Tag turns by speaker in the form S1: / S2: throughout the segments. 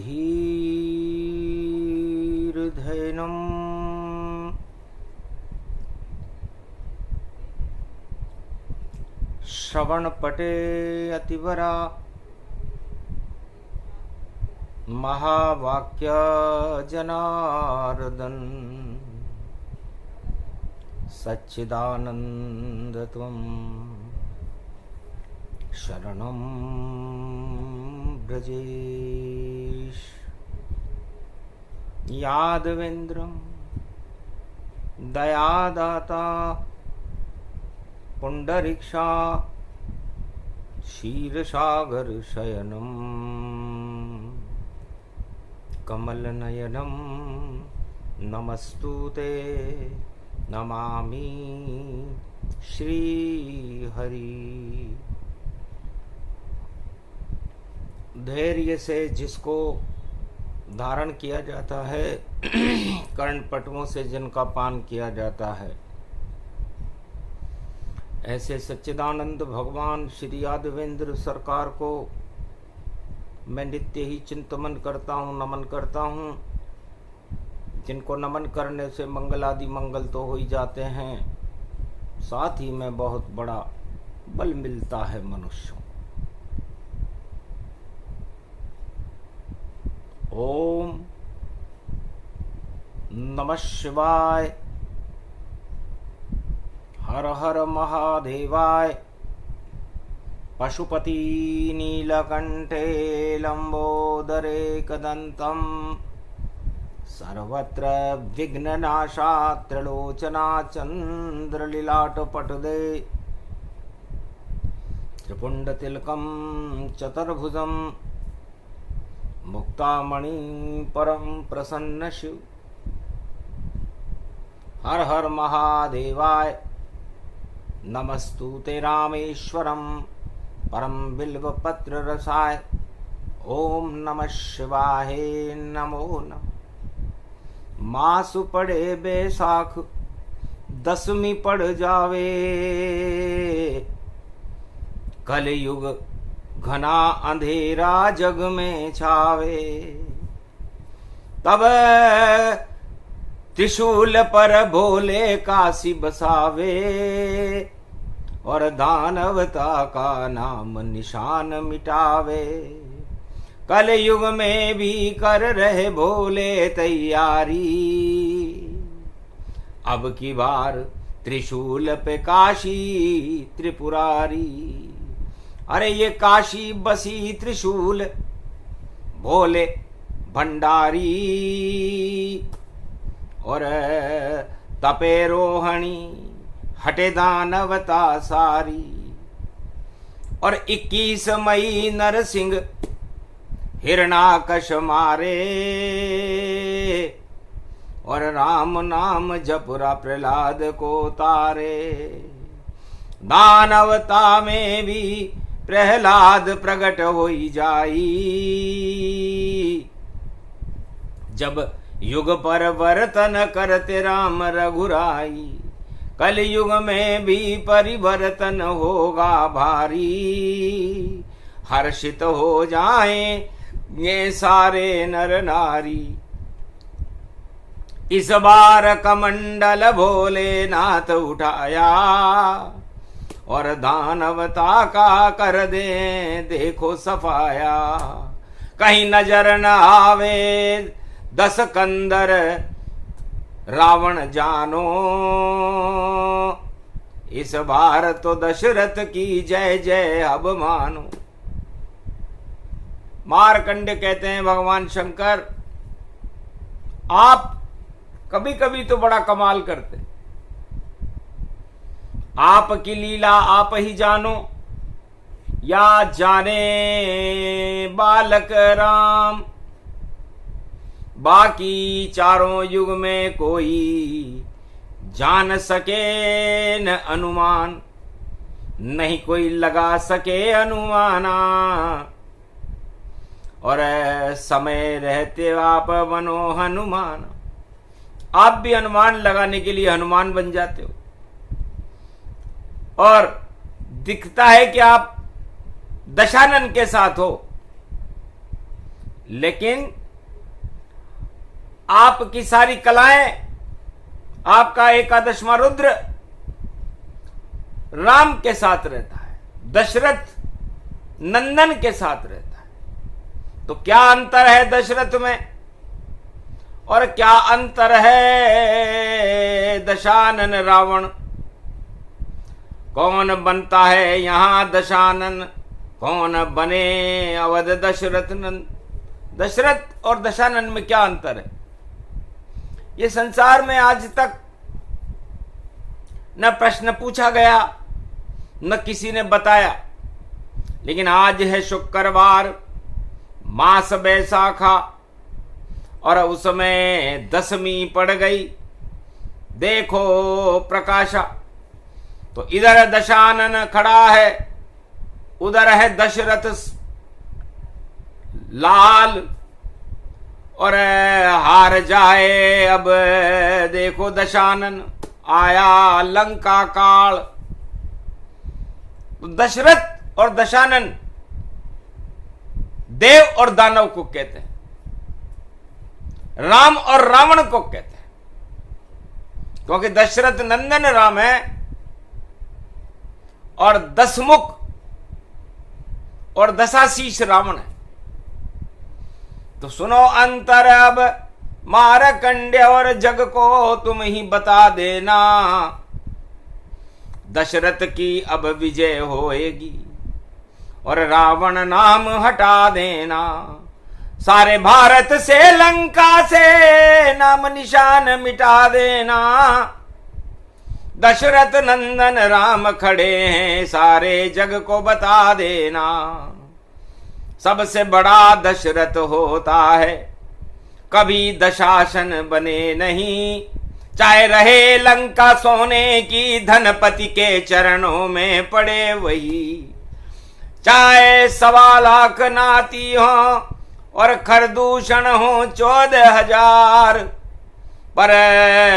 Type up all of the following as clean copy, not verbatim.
S1: धीर्धैनं श्रवणपटे अतिवरा महावाक्य जनार्दन सच्चिदानंद त्वं शरणं ब्रजेश। यादवेन्द्रं दयादाता पुंडरीक्षा क्षीरसागर शयनं कमलनयनं नमस्तुते नमामि श्रीहरि। धैर्य से जिसको धारण किया जाता है, कर्णपटुओं से जिनका पान किया जाता है, ऐसे सच्चिदानंद भगवान श्री यादवेंद्र सरकार को मैं नित्य ही चिंतन करता हूँ, नमन करता हूँ। जिनको नमन करने से मंगल आदि मंगल तो हो ही जाते हैं, साथ ही में बहुत बड़ा बल मिलता है मनुष्यों। ओम नमः शिवाय। हर हर महादेवाय। पशुपति नीलकंठे लंबोदरे कदंतम सर्वत्र विघ्ननाशा त्रिलोचना चंद्रलीलाटपटुदे त्रिपुंडतिलकं चतुर्भुजं मुक्तामणि परम प्रसन्न शिव। हर हर महादेवाय। नमस्तुते रामेश्वरम परम बिल्वपत्र रसाय। ओम नमः शिवाय। नमो नमः। मासु पड़े बैसाख दसवीं पड़ जावे, कलयुग घना अंधेरा जग में छावे। तब त्रिशूल पर भोले काशी बसावे, और दानवता का नाम निशान मिटावे। कल युग में भी कर रहे भोले तैयारी, अब की बार त्रिशूल पे काशी त्रिपुरारी। अरे ये काशी बसी त्रिशूल भोले भंडारी, और तपे रोहणी हटे दानवता सारी। और 21 मई नरसिंह हिरणाकश मारे, और राम नाम जपुरा प्रहलाद को तारे। दानवता में भी प्रहलाद प्रकट होई जाई, जब युग परिवर्तन करते राम रघुराई। कल युग में भी परिवर्तन होगा भारी, हर्षित हो जाएं ये सारे नर नारी। इस बार कमंडल भोलेनाथ उठाया, और दानवता का कर दे देखो सफाया। कहीं नजर न आवे 10 कंदर रावण जानो, इस बार तो दशरथ की जय जय अब मानो। मारकंड कहते हैं भगवान शंकर, आप कभी कभी तो बड़ा कमाल करते, आपकी लीला आप ही जानो, या जाने बालक राम। बाकी चारों युग में कोई जान सके न अनुमान, नहीं कोई लगा सके अनुमाना। और समय रहते आप बनो हनुमान, आप भी अनुमान लगाने के लिए हनुमान बन जाते हो। और दिखता है कि आप दशानन के साथ हो, लेकिन आपकी सारी कलाएं, आपका एकादशवां रुद्र राम के साथ रहता है, दशरथ नंदन के साथ रहता है। तो क्या अंतर है दशरथ में और क्या अंतर है दशानन रावण? कौन बनता है यहां दशानन, कौन बने अवध दशरथ नंद? दशरथ और दशानन में क्या अंतर है? ये संसार में आज तक न प्रश्न पूछा गया, न किसी ने बताया। लेकिन आज है शुक्रवार, मास बैसाखा, और उसमें दसवीं पड़ गई। देखो प्रकाशा, तो इधर दशानन खड़ा है, उधर है दशरथ लाल, और हार जाए अब देखो दशानन, आया लंका काल। तो दशरथ और दशानन देव और दानव को कहते हैं, राम और रावण को कहते हैं, क्योंकि दशरथ नंदन राम है और दसमुख और दशाशीष रावण है। तो सुनो अंतर अब मारकंड्य और जग को तुम ही बता देना, दशरथ की अब विजय होएगी और रावण नाम हटा देना। सारे भारत से लंका से नाम निशान मिटा देना। दशरथ नंदन राम खड़े हैं, सारे जग को बता देना। सबसे बड़ा दशरथ होता है, कभी दशासन बने नहीं। चाहे रहे लंका सोने की, धनपति के चरणों में पड़े वही। चाहे 1.25 लाख नाती हो और खरदूषण हो 14,000, पर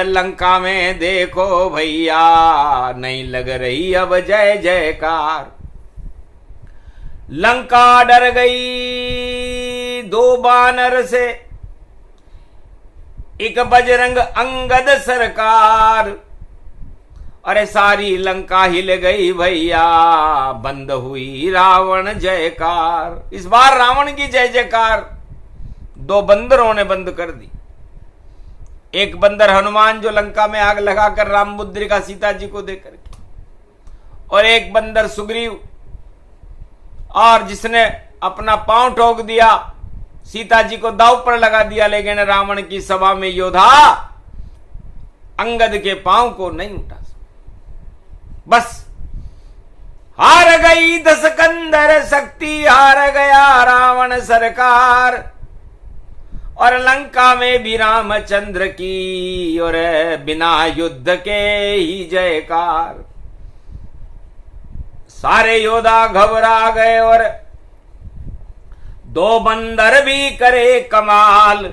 S1: लंका में देखो भैया नहीं लग रही अब जय जयकार। लंका डर गई 2 बानर से, एक बजरंग अंगद सरकार। अरे सारी लंका हिल गई भैया, बंद हुई रावण जयकार। इस बार रावण की जय जयकार 2 बंदरों ने बंद कर दी। एक बंदर हनुमान जो लंका में आग लगाकर राम मुद्रिका सीता जी को देकर के, और एक बंदर सुग्रीव, और जिसने अपना पांव ठोक दिया, सीता जी को दांव पर लगा दिया। लेकिन रावण की सभा में योद्धा अंगद के पांव को नहीं उठा। बस हार गई 10 कंदर शक्ति, हार गया रावण सरकार। और लंका में भी रामचंद्र की और बिना युद्ध के ही जयकार। सारे योद्धा घबरा गए और 2 बंदर भी करे कमाल।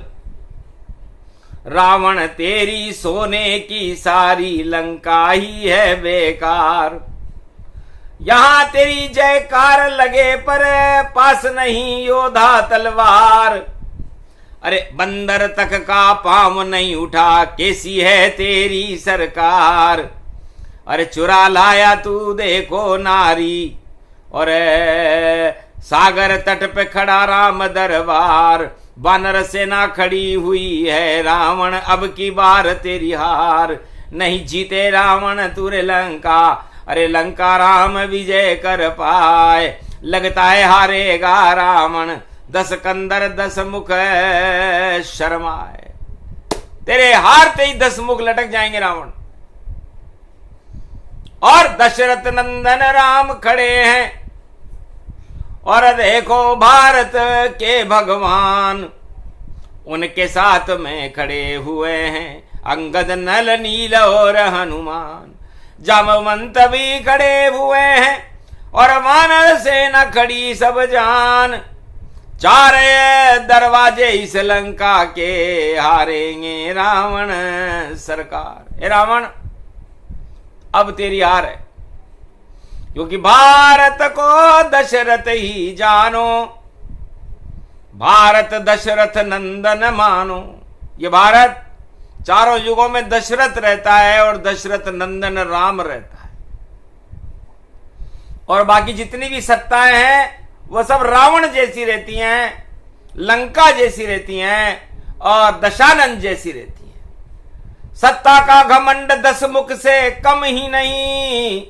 S1: रावण तेरी सोने की सारी लंका ही है बेकार। यहां तेरी जयकार लगे पर पास नहीं योद्धा तलवार। अरे बंदर तक का पांव नहीं उठा, कैसी है तेरी सरकार। अरे चुरा लाया तू देखो नारी, और सागर तट पे खड़ा राम दरबार। वानर सेना खड़ी हुई है, रावण अब की बार तेरी हार। नहीं जीते रावण तुरे लंका, अरे लंका राम विजय कर पाए। लगता है हारेगा रावण, 10 कंदर 10 मुख शर्माए। तेरे हारते ही 10 मुख लटक जाएंगे रावण। और दशरथ नंदन राम खड़े हैं, और देखो भारत के भगवान उनके साथ में खड़े हुए हैं। अंगद नल नील और हनुमान, जामवंत भी खड़े हुए हैं, और वानर सेना खड़ी सब जान। 4 दरवाजे इस लंका के, हारेंगे रावण सरकार। ए रावण अब तेरी हार है, क्योंकि भारत को दशरथ ही जानो। भारत दशरथ नंदन मानो। ये भारत चारों युगों में दशरथ रहता है और दशरथ नंदन राम रहता है, और बाकी जितनी भी सत्ताएं हैं वो सब रावण जैसी रहती हैं, लंका जैसी रहती हैं और दशानन जैसी रहती हैं। सत्ता का घमंड 10 मुख से कम ही नहीं,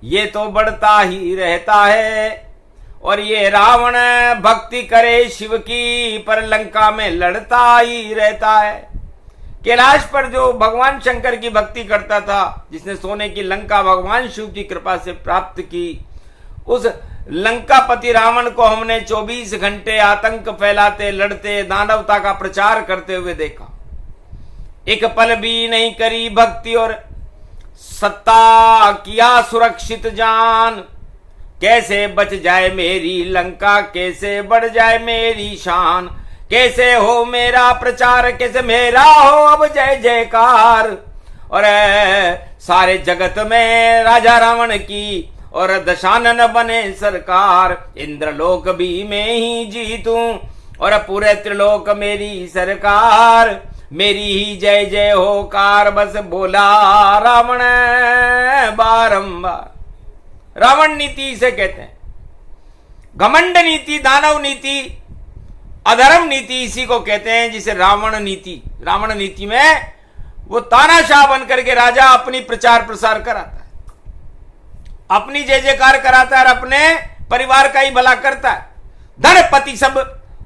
S1: ये तो बढ़ता ही रहता है। और ये रावण भक्ति करे शिव की, पर लंका में लड़ता ही रहता है। कैलाश पर जो भगवान शंकर की भक्ति करता था, जिसने सोने की लंका भगवान शिव की कृपा से प्राप्त की, उस लंकापति रावण को हमने 24 घंटे आतंक फैलाते, लड़ते, दानवता का प्रचार करते हुए देखा। एक पल भी नहीं करी भक्ति और सत्ता किया सुरक्षित जान। कैसे बच जाए मेरी लंका, कैसे बढ़ जाए मेरी शान, कैसे हो मेरा प्रचार, कैसे मेरा हो अब जय जयकार। और सारे जगत में राजा रावण की और दशानन बने सरकार। इंद्रलोक भी मैं ही जीतूं और पूरे त्रिलोक मेरी सरकार। मेरी ही जय जय होकार, बस बोला रावण बारंबार। रावण नीति इसे कहते हैं। घमंड नीति, दानव नीति, अधर्म नीति इसी को कहते हैं, जिसे रावण नीति। रावण नीति में वो तानाशाह बन करके राजा अपनी प्रचार प्रसार कराता है, अपनी जय जयकार कराता है और अपने परिवार का ही भला करता है। धनपति सब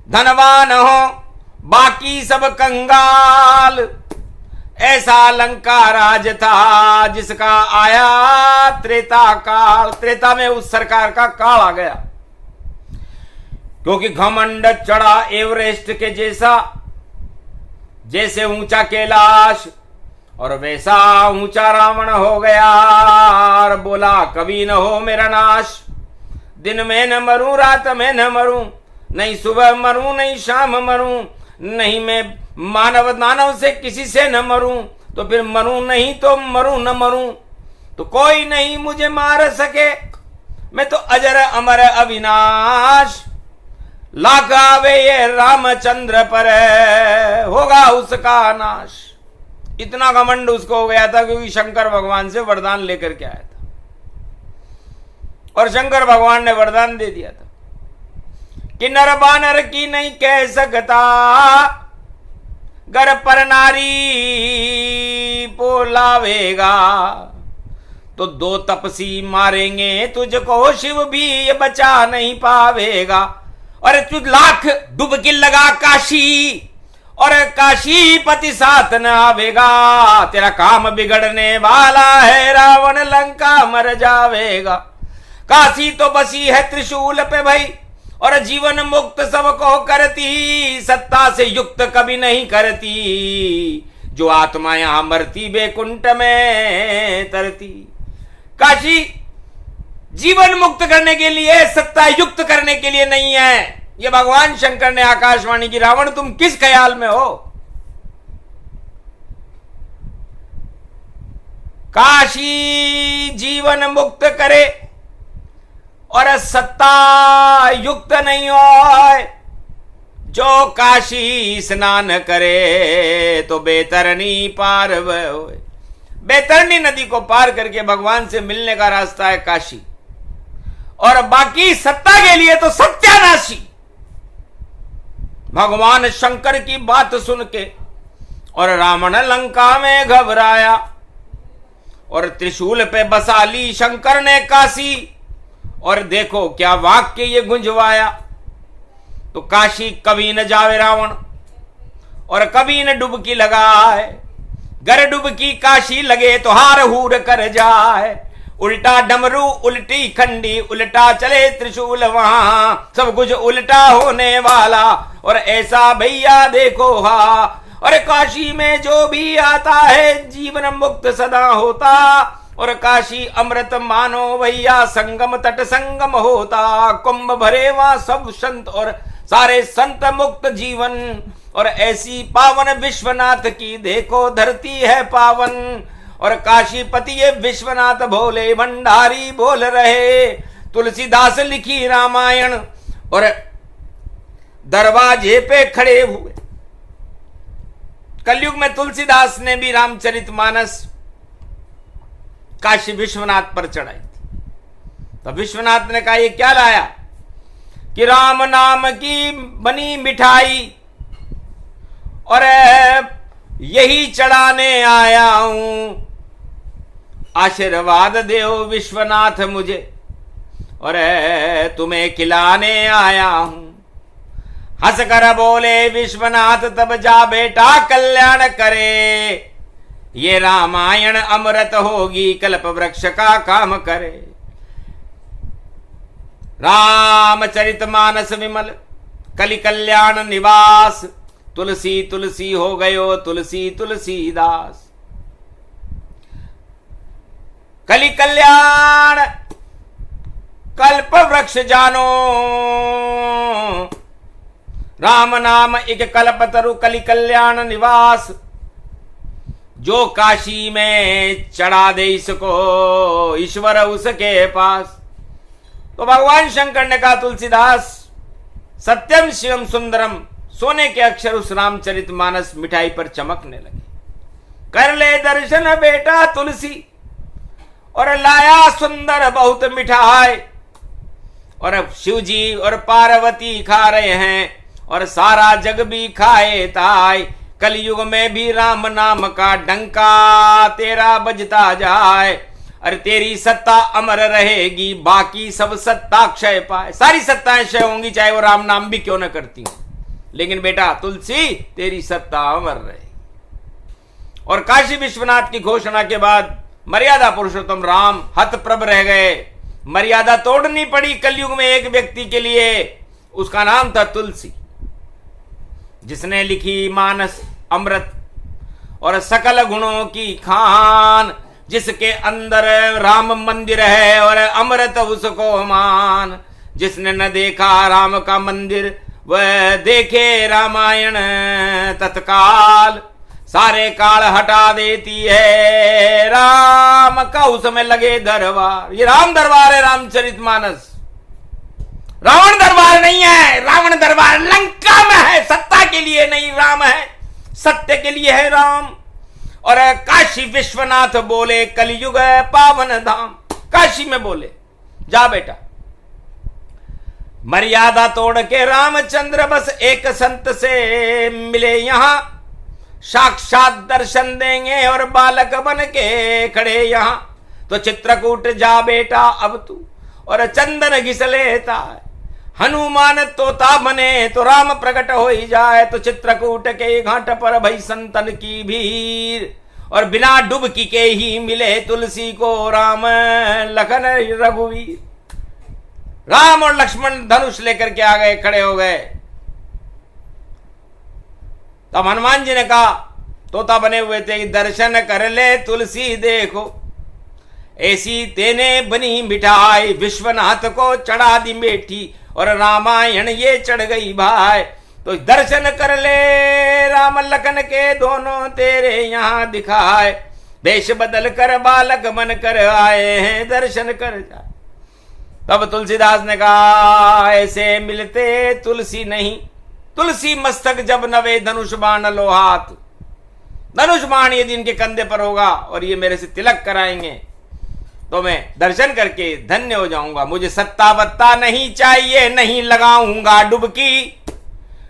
S1: धनवान हो, बाकी सब कंगाल। ऐसा लंका राज था जिसका आया त्रेता काल। त्रेता में उस सरकार का काल आ गया, क्योंकि घमंड चढ़ा एवरेस्ट के जैसा। जैसे ऊंचा कैलाश और वैसा ऊंचा रावण हो गया, और बोला कभी न हो मेरा नाश। दिन में न मरूं, रात में न मरूं, नहीं सुबह मरूं नहीं शाम मरूं, नहीं मैं मानव दानव से किसी से न मरूं, तो फिर मरूं नहीं तो मरूं न मरूं, तो कोई नहीं मुझे मार सके। मैं तो अजर अमर अविनाश। लाख आवे ये रामचंद्र पर, होगा उसका नाश। इतना घमंड उसको हो गया था, क्योंकि शंकर भगवान से वरदान लेकर के आया था, और शंकर भगवान ने वरदान दे दिया था कि नर बानर की नहीं कह सकता, गर पर नारी पोलावेगा। तो 2 तपसी मारेंगे तुझको, शिव भी ये बचा नहीं पावेगा। और तू लाख डुबकी लगा काशी, और काशी पति साथ न आवेगा। तेरा काम बिगड़ने वाला है, रावण लंका मर जावेगा। काशी तो बसी है त्रिशूल पे भाई, और जीवन मुक्त सबको करती। सत्ता से युक्त कभी नहीं करती, जो आत्मा यहां मरती बैकुंठ में तरती। काशी जीवन मुक्त करने के लिए, सत्ता युक्त करने के लिए नहीं है। ये भगवान शंकर ने आकाशवाणी की, रावण तुम किस ख्याल में हो? काशी जीवन मुक्त करे और सत्ता युक्त नहीं हो। जो काशी स्नान करे तो बैतरनी पार होए। बैतरनी नदी को पार करके भगवान से मिलने का रास्ता है काशी, और बाकी सत्ता के लिए तो सत्यानाशी। भगवान शंकर की बात सुन के और रावण लंका में घबराया, और त्रिशूल पे बसा ली शंकर ने काशी। और देखो क्या वाक्य ये गुंजवाया। तो काशी कभी न जावे रावण, और कभी न डुबकी लगाए। गर डुबकी काशी लगे तो हार हूर कर जाए। उल्टा डमरू उल्टी खंडी, उल्टा चले त्रिशूल वहां, सब कुछ उल्टा होने वाला। और ऐसा भैया देखो हा, और काशी में जो भी आता है जीवन मुक्त सदा होता। और काशी अमृत मानो भैया, संगम तट संगम होता। कुंभ भरे वहां सब संत, और सारे संत मुक्त जीवन। और ऐसी पावन विश्वनाथ की देखो धरती है पावन। और काशीपति ये विश्वनाथ भोले भंडारी बोल रहे। तुलसीदास लिखी रामायण, और दरवाजे पे खड़े हुए। कलयुग में तुलसीदास ने भी रामचरितमानस काशी विश्वनाथ पर चढ़ाई थी। तो विश्वनाथ ने कहा ये क्या लाया कि राम नाम की बनी मिठाई और यही चढ़ाने आया हूं, आशीर्वाद देओ विश्वनाथ मुझे और तुम्हें खिलाने आया हूं। हंसकर बोले विश्वनाथ तब जा बेटा कल्याण करे, ये रामायण अमृत होगी कल्प वृक्ष का काम करे। रामचरितमानस विमल कलि कल्याण निवास, तुलसी तुलसी हो गयो तुलसी तुलसीदास। कलि कल्याण कल्प वृक्ष जानो, राम नाम एक कल्प तरु कलि कल्याण निवास। जो काशी में चढ़ा दे इसको ईश्वर उसके पास। तो भगवान शंकर ने कहा तुलसीदास सत्यम शिवम सुंदरम, सोने के अक्षर उस रामचरितमानस मिठाई पर चमकने लगे। कर ले दर्शन बेटा तुलसी, और लाया सुंदर बहुत मिठाई। और अब शिव जी और पार्वती खा रहे हैं और सारा जग भी खाए ताई। कलयुग में भी राम नाम का डंका तेरा बजता जाए। अरे तेरी सत्ता अमर रहेगी, बाकी सब सत्ता क्षय पाए। सारी सत्ताएं क्षय होंगी चाहे वो राम नाम भी क्यों न करती हूं, लेकिन बेटा तुलसी तेरी सत्ता अमर रहेगी। और काशी विश्वनाथ की घोषणा के बाद मर्यादा पुरुषोत्तम राम हतप्रभ रह गए। मर्यादा तोड़नी पड़ी कलयुग में एक व्यक्ति के लिए, उसका नाम था तुलसी, जिसने लिखी मानस अमृत और सकल गुणों की खान। जिसके अंदर राम मंदिर है और अमृत उसको मान। जिसने न देखा राम का मंदिर वह देखे रामायण तत्काल। सारे काल हटा देती है राम का उसमें लगे दरबार। ये राम दरबार है रामचरितमानस, रावण दरबार नहीं है। रावण दरबार लंका में है, सत्ता के लिए नहीं राम है, सत्य के लिए है राम। और काशी विश्वनाथ बोले कलयुग पावन धाम। काशी में बोले जा बेटा। मर्यादा तोड़ के रामचंद्र बस एक संत से मिले यहां, साक्षात दर्शन देंगे और बालक बन के खड़े यहां। तो चित्रकूट जा बेटा अब तू और चंदन घिस लेता है। हनुमान तोता बने तो राम प्रकट हो ही जाए। तो चित्रकूट के घाट पर भई संतन की भीड़, और बिना डुबकी के ही मिले तुलसी को राम लखन रघुवीर। राम और लक्ष्मण धनुष लेकर के आ गए, खड़े हो गए। तब हनुमान जी ने कहा, तोता बने हुए थे, कि दर्शन कर ले तुलसी देखो, ऐसी तेने बनी मिठाई विश्वनाथ को चढ़ा दी बेटी, और रामायण ये चढ़ गई भाई। तो दर्शन कर ले राम लखन के दोनों तेरे यहां दिखाए। वेश बदल कर बालक बन कर आए हैं, दर्शन कर जा। तब तुलसीदास ने कहा ऐसे मिलते तुलसी नहीं। तुलसी मस्तक जब नवे धनुष बाण लो हाथ। धनुष बाण यदि इनके कंधे पर होगा और ये मेरे से तिलक कराएंगे तो मैं दर्शन करके धन्य हो जाऊंगा। मुझे सत्ता वत्ता नहीं चाहिए, नहीं लगाऊंगा डुबकी।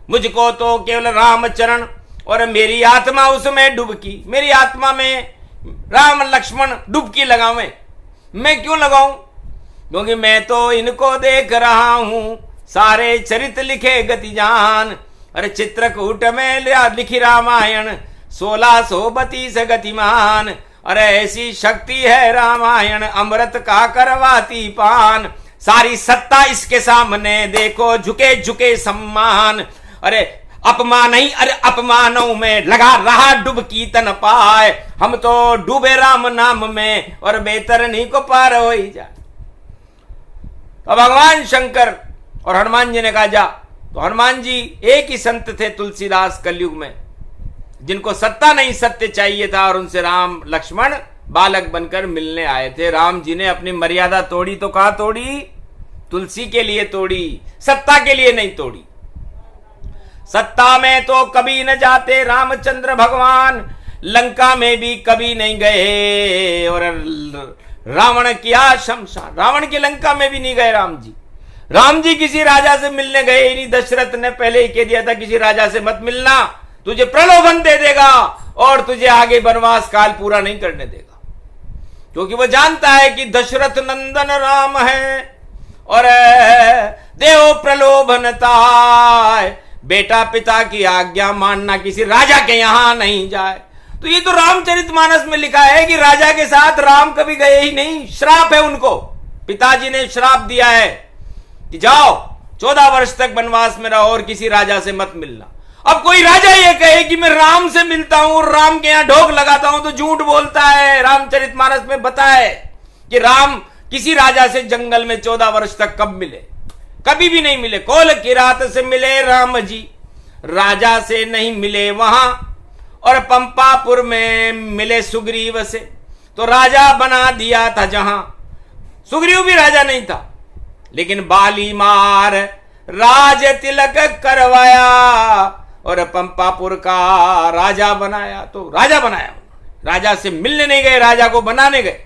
S1: मुझको तो केवल राम चरण और मेरी आत्मा उसमें डुबकी। मेरी आत्मा में राम लक्ष्मण डुबकी लगावे। मैं क्यों लगाऊं? क्योंकि मैं तो इनको देख रहा हूं, सारे चरित लिखे गति जान। अरे चित्रकूट में लिखी रामायण 1632 गतिमान। अरे ऐसी शक्ति है रामायण अमृत का करवाती पान। सारी सत्ता इसके सामने देखो झुके झुके सम्मान। अरे अपमान ही, अरे अपमानों में लगा रहा डुबकी तन पाए। हम तो डूबे राम नाम में और बेतरनी को पार हो ही जाए। तो भगवान शंकर और हनुमान जी ने कहा जा। तो हनुमान जी एक ही संत थे तुलसीदास कलयुग में, जिनको सत्ता नहीं सत्य चाहिए था, और उनसे राम लक्ष्मण बालक बनकर मिलने आए थे। राम जी ने अपनी मर्यादा तोड़ी तो कहां तोड़ी? तुलसी के लिए तोड़ी, सत्ता के लिए नहीं तोड़ी। सत्ता में तो कभी न जाते रामचंद्र भगवान, लंका में भी कभी नहीं गए। और रावण किया शमशान, रावण की लंका में भी नहीं गए राम जी। राम जी किसी राजा से मिलने गए ही नहीं। दशरथ ने पहले ही कह दिया था किसी राजा से मत मिलना, तुझे प्रलोभन दे देगा और तुझे आगे वनवास काल पूरा नहीं करने देगा। क्योंकि वो जानता है कि दशरथ नंदन राम है और देव प्रलोभनता, बेटा पिता की आज्ञा मानना किसी राजा के यहां नहीं जाए। तो ये तो रामचरितमानस में लिखा है कि राजा के साथ राम कभी गए ही नहीं। श्राप है उनको, पिताजी ने श्राप दिया है कि जाओ 14 वर्ष तक वनवास में रहो और किसी राजा से मत मिलना। अब कोई राजा ये कहे कि मैं राम से मिलता हूं और राम के यहां ढोक लगाता हूं तो झूठ बोलता है। रामचरितमानस में बताए कि राम किसी राजा से जंगल में 14 वर्ष तक कब मिले, कभी भी नहीं मिले। कोल किरात से मिले राम जी, राजा से नहीं मिले वहां, और पंपापुर में मिले सुग्रीव से, तो राजा बना दिया था जहां। सुग्रीव भी राजा नहीं था, लेकिन बाली मार राज तिलक करवाया और पंपापुर का राजा बनाया। तो राजा बनाया, राजा से मिलने नहीं गए, राजा को बनाने गए।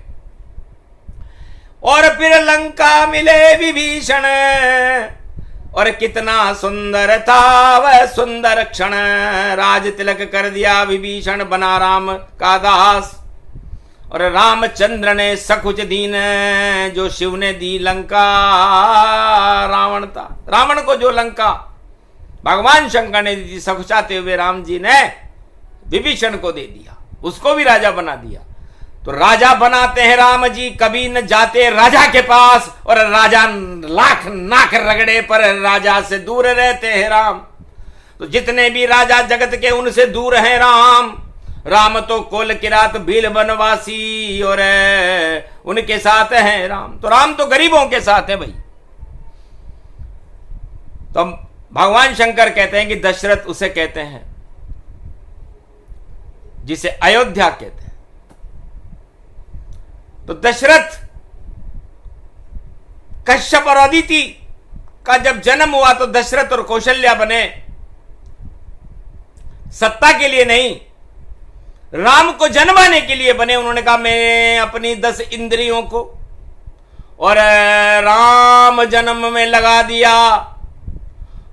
S1: और फिर लंका मिले विभीषण, और कितना सुंदर था वह सुंदर क्षण, राज तिलक कर दिया विभीषण, बना राम का दास। और रामचंद्र ने सकुच दीन, जो शिव ने दी लंका रावण था। रावण को जो लंका भगवान शंकर ने दी थी, सकुचाते हुए राम जी ने विभीषण को दे दिया, उसको भी राजा बना दिया। तो राजा बनाते हैं राम जी, कभी न जाते राजा के पास, और राजा लाख नाक रगड़े पर राजा से दूर रहते हैं राम। तो जितने भी राजा जगत के उनसे दूर हैं राम। राम तो कोल किरात भील बनवासी और उनके साथ हैं राम। तो राम तो गरीबों के साथ है भाई। तो भगवान शंकर कहते हैं कि दशरथ उसे कहते हैं जिसे अयोध्या कहते हैं। तो दशरथ कश्यप और अदिति का जब जन्म हुआ तो दशरथ और कौशल्या बने सत्ता के लिए नहीं, राम को जन्माने के लिए बने। उन्होंने कहा मैं अपनी 10 इंद्रियों को और राम जन्म में लगा दिया,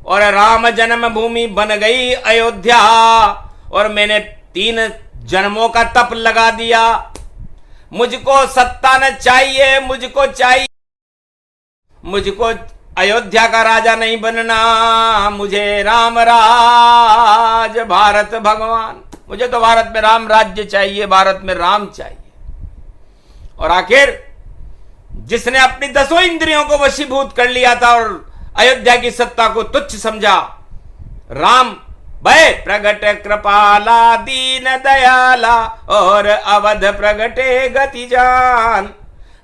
S1: और राम जन्म भूमि बन गई अयोध्या, और मैंने 3 जन्मों का तप लगा दिया। मुझको सत्ता न चाहिए, मुझको चाहिए, मुझको अयोध्या का राजा नहीं बनना, मुझे राम राज भारत भगवान, मुझे तो भारत में राम राज्य चाहिए, भारत में राम चाहिए। और आखिर जिसने अपनी 10 इंद्रियों को वशीभूत कर लिया था और अयोध्या की सत्ता को तुच्छ समझा, राम भय प्रगट कृपाला दीन दयाला, और अवध प्रगटे गति जान,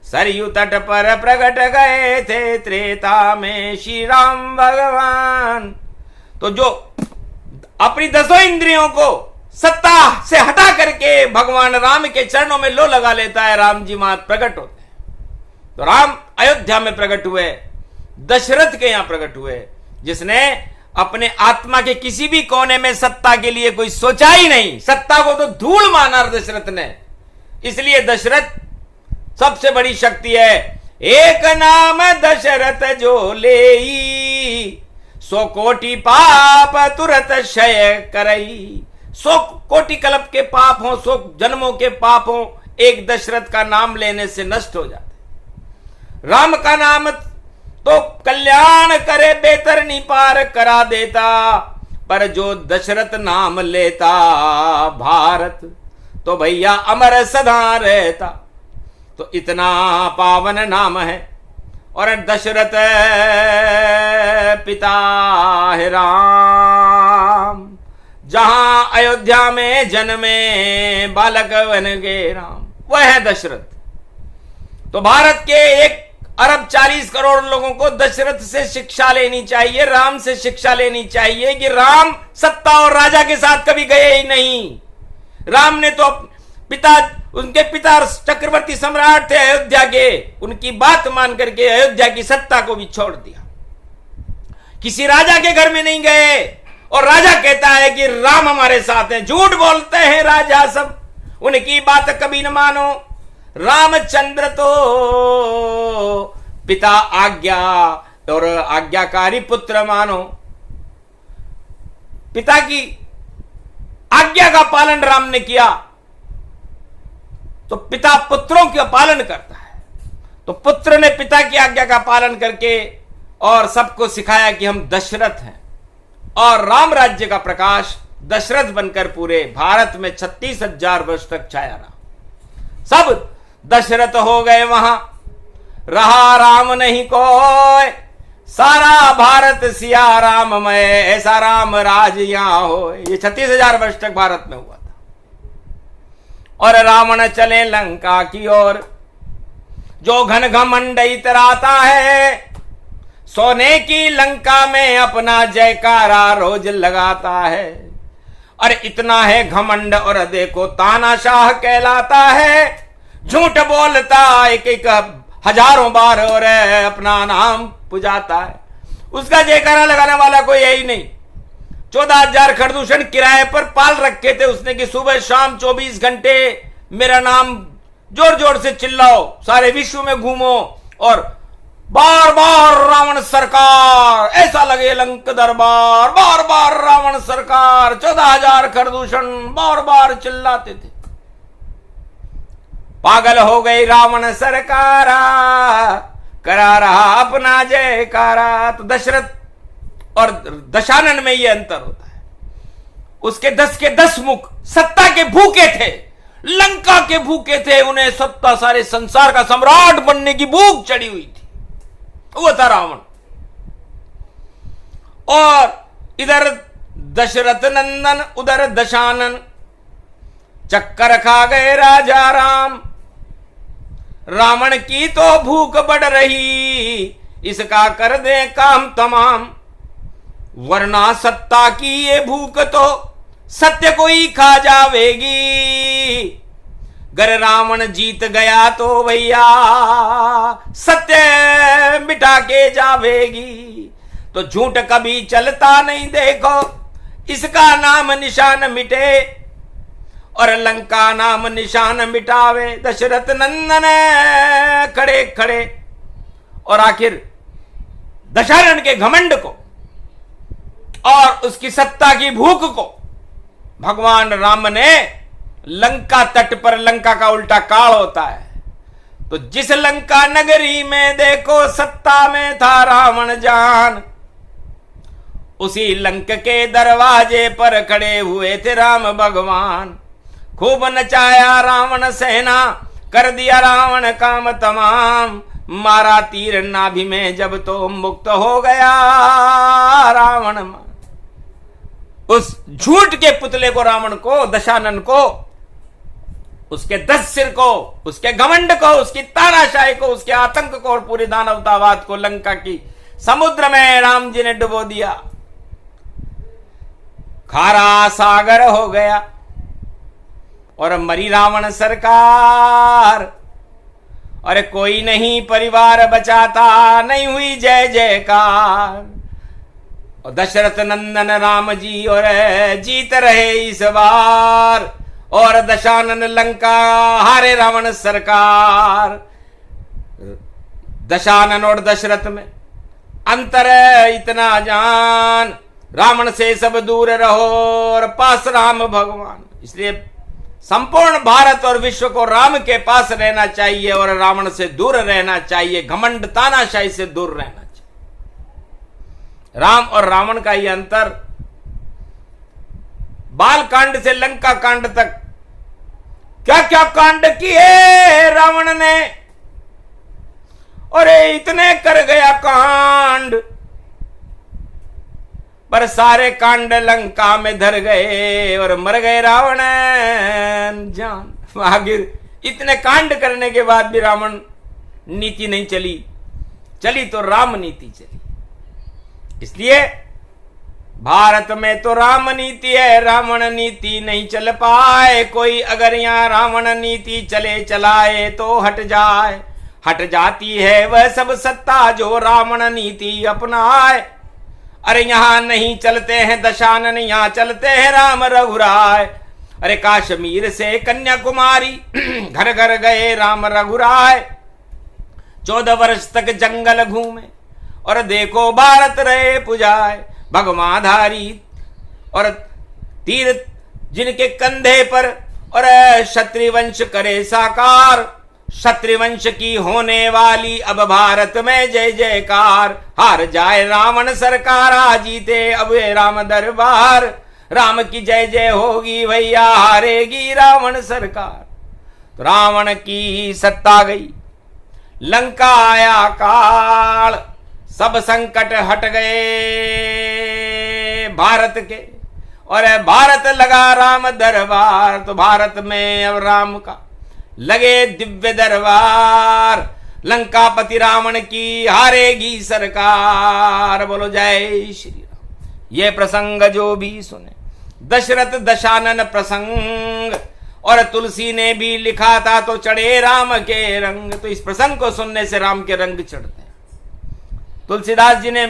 S1: सरयू तट पर प्रगट गए थे त्रेता में श्री राम भगवान। तो जो अपनी 10 इंद्रियों को सत्ता से हटा करके भगवान राम के चरणों में लो लगा लेता है, राम जी मात प्रकट होते हैं। तो राम अयोध्या में प्रकट हुए, दशरथ के यहां प्रकट हुए, जिसने अपने आत्मा के किसी भी कोने में सत्ता के लिए कोई सोचा ही नहीं। सत्ता को तो धूल माना दशरथ ने। इसलिए दशरथ सबसे बड़ी शक्ति है। एक नाम दशरथ जो लेई, 100 कोटि पाप तुरत क्षय करई। 100 कोटि कल्प के पाप हो, 100 जन्मों के पाप हो, एक दशरथ का नाम लेने से नष्ट हो जाते। राम का नाम तो कल्याण करे बेतरनी पार करा देता, पर जो दशरथ नाम लेता भारत तो भैया अमर सदा रहता। तो इतना पावन नाम है। और दशरथ पिता है राम, जहां अयोध्या में जन्मे बालक बन गए राम, वह है दशरथ। तो भारत के 1 अरब 40 करोड़ लोगों को दशरथ से शिक्षा लेनी चाहिए, राम से शिक्षा लेनी चाहिए कि राम सत्ता और राजा के साथ कभी गए ही नहीं। राम ने तो उनके पिता चक्रवर्ती सम्राट थे अयोध्या के, उनकी बात मान करके अयोध्या की सत्ता को भी छोड़ दिया। किसी राजा के घर में नहीं गए और राजा कहता है कि राम हमारे साथ हैं। झूठ बोलते हैं राजा सब, उनकी बात कभी न मानो। रामचंद्र तो पिता आज्ञा और आज्ञाकारी पुत्र मानो। पिता की आज्ञा का पालन राम ने किया तो पिता पुत्रों का पालन करता है। तो पुत्र ने पिता की आज्ञा का पालन करके और सबको सिखाया कि हम दशरथ हैं, और राम राज्य का प्रकाश दशरथ बनकर पूरे भारत में 36,000 वर्ष तक छाया रहा। सब दशरथ हो गए वहां, रहा राम नहीं कोई, सारा भारत सिया राममय, ऐसा राम राज यहां हो। ये 36,000 वर्ष तक भारत में हुआ था। और रावण चले लंका की ओर, जो घन घमंड इतराता है, सोने की लंका में अपना जयकारा रोज लगाता है। और इतना है घमंड और देखो तानाशाह कहलाता है, झूठ बोलता एक हजारों बार और अपना नाम पुजाता है। उसका जयकारा लगाने वाला कोई यही नहीं। 14,000 खरदूषण किराए पर पाल रखे थे उसने कि सुबह शाम 24 घंटे मेरा नाम जोर जोर से चिल्लाओ, सारे विश्व में घूमो और बार बार रावण सरकार, ऐसा लगे लंक दरबार, बार बार रावण सरकार। 14,000 खरदूषण बार बार चिल्लाते थे। पागल हो गई रावण सरकारा, करा रहा अपना जयकारा। तो दशरथ और दशानन में यह अंतर होता है। उसके 10 के 10 मुख सत्ता के भूखे थे, लंका के भूखे थे। उन्हें सत्ता, सारे संसार का सम्राट बनने की भूख चढ़ी हुई थी। वो था रावण। और इधर दशरथ नंदन, उधर दशानन, चक्कर खा गए राजा राम। रावण की तो भूख बढ़ रही, इसका कर दे काम तमाम, वरना सत्ता की ये भूख तो सत्य को ही खा जावेगी। गर रावण जीत गया तो भैया सत्य मिटा के जावेगी। तो झूठ कभी चलता नहीं, देखो इसका नाम निशान मिटे, और लंका नाम निशान मिटावे। दशरथ नंदन खड़े खड़े, और आखिर दशानन के घमंड को और उसकी सत्ता की भूख को भगवान राम ने लंका तट पर, लंका का उल्टा काल होता है, तो जिस लंका नगरी में देखो सत्ता में था रावण जान, उसी लंक के दरवाजे पर खड़े हुए थे राम भगवान। खूब नचाया रावण सेना, कर दिया रावण काम तमाम, मारा तीर नाभि में जब तो मुक्त हो गया रावण। उस झूठ के पुतले को, रावण को, दशानन को, उसके 10 सिर को, उसके घमंड को, उसकी तानाशाही को, उसके आतंक को और पूरी दानवतावाद को लंका की समुद्र में राम जी ने डुबो दिया। खारा सागर हो गया और मरी रावण सरकार। अरे कोई नहीं परिवार बचाता, नहीं हुई जय जयकार। और दशरथ नंदन राम जी और जीत रहे इस बार, और दशानन लंका हारे रावण सरकार। दशानन और दशरथ में अंतर इतना जान, रावण से सब दूर रहो और पास राम भगवान। इसलिए संपूर्ण भारत और विश्व को राम के पास रहना चाहिए और रावण से दूर रहना चाहिए, घमंड तानाशाही से दूर रहना चाहिए। राम और रावण का यह अंतर, बाल कांड से लंका कांड तक क्या क्या कांड किए रावण ने, और इतने कर गया कांड, पर सारे कांड लंका में धर गए और मर गए रावण जान। आखिर इतने कांड करने के बाद भी रावण नीति नहीं चली, चली तो राम नीति चली। इसलिए भारत में तो राम नीति है, रावण नीति नहीं चल पाए कोई। अगर यहां रावण नीति चले चलाए तो हट जाए, हट जाती है वह सब सत्ता जो रावण नीति अपनाए। अरे यहाँ नहीं चलते हैं दशानन, यहाँ चलते हैं राम रघुराय। अरे काश्मीर से कन्याकुमारी घर घर गए राम रघुराय। 14 वर्ष तक जंगल घूमे और देखो भारत रहे पुजाए। भगवाधारी और तीर जिनके कंधे पर और क्षत्रिय वंश करे साकार। क्षत्रिय वंश की होने वाली अब भारत में जय जयकार। हार जाए रावण सरकार, आ जीते अब ये राम दरबार। राम की जय जय होगी भैया, हारेगी रावण सरकार। तो रावण की सत्ता गई, लंका आया काल, सब संकट हट गए भारत के और भारत लगा राम दरबार। तो भारत में अब राम का लगे दिव्य दरबार। लंकापति रावण की हारेगी सरकार। बोलो जय श्री राम। ये प्रसंग जो भी सुने, दशरथ दशानन प्रसंग, और तुलसी ने भी लिखा था तो चढ़े राम के रंग। तो इस प्रसंग को सुनने से राम के रंग चढ़ते हैं। तुलसीदास जी ने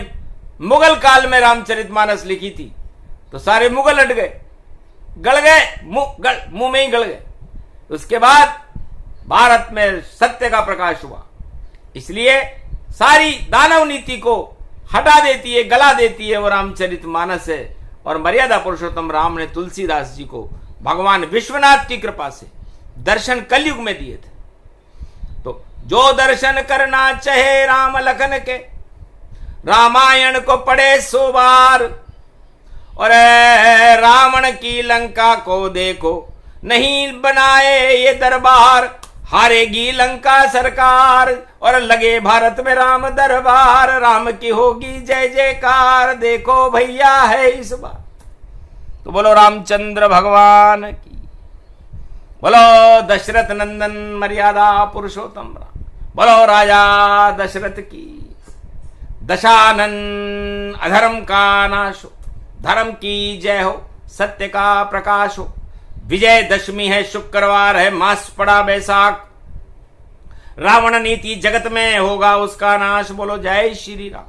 S1: मुगल काल में रामचरितमानस लिखी थी तो सारे मुगल हट गए, गड़ गए, मुंह में ही गड़ गए। उसके बाद भारत में सत्य का प्रकाश हुआ। इसलिए सारी दानव नीति को हटा देती है, गला देती है वो रामचरितमानस है। और मर्यादा पुरुषोत्तम राम ने तुलसीदास जी को भगवान विश्वनाथ की कृपा से दर्शन कलयुग में दिए थे। तो जो दर्शन करना चाहे राम लखन के, रामायण को पढ़े 100 बार। और रावण की लंका को देखो, नहीं बनाए ये दरबार। हारेगी लंका सरकार और लगे भारत में राम दरबार। राम की होगी जय जयकार, देखो भैया है इस बार। तो बोलो रामचंद्र भगवान की, बोलो दशरथ नंदन मर्यादा पुरुषोत्तम राम, बोलो राजा दशरथ की। दशानन अधर्म का नाश हो, धर्म की जय हो, सत्य का प्रकाश हो। विजय दशमी है, शुक्रवार है, मास पड़ा बैसाख। रावण नीति जगत में होगा उसका नाश। बोलो जय श्री राम।